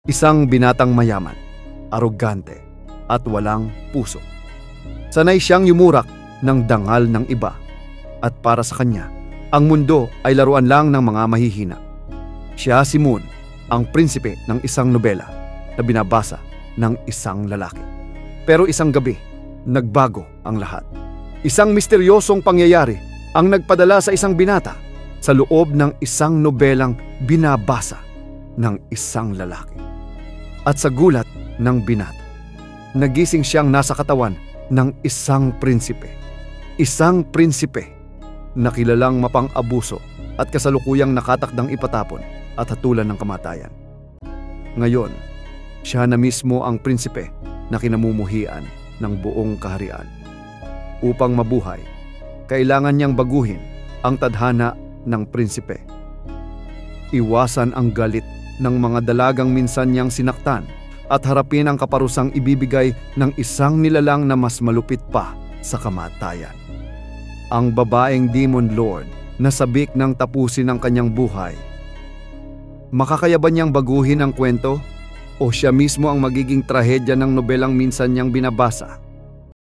Isang binatang mayaman, arogante, at walang puso. Sanay siyang yumurak ng dangal ng iba, at para sa kanya, ang mundo ay laruan lang ng mga mahihina. Siya si Moon, ang prinsipe ng isang nobela na binabasa ng isang lalaki. Pero isang gabi, nagbago ang lahat. Isang misteryosong pangyayari ang nagpadala sa isang binata sa loob ng isang nobelang binabasa ng isang lalaki. At sa gulat ng binata, nagising siyang nasa katawan ng isang prinsipe. Isang prinsipe na kilalang mapang-abuso at kasalukuyang nakatakdang ipatapon at hatulan ng kamatayan. Ngayon, siya na mismo ang prinsipe na kinamumuhian ng buong kaharian. Upang mabuhay, kailangan niyang baguhin ang tadhana ng prinsipe. Iwasan ang galit ng mga dalagang minsan niyang sinaktan at harapin ang kaparusang ibibigay ng isang nilalang na mas malupit pa sa kamatayan. Ang babaeng Demon Lord na sabik ng tapusin ang kanyang buhay. Makakaya ba niyang baguhin ang kwento o siya mismo ang magiging trahedya ng nobelang minsan niyang binabasa?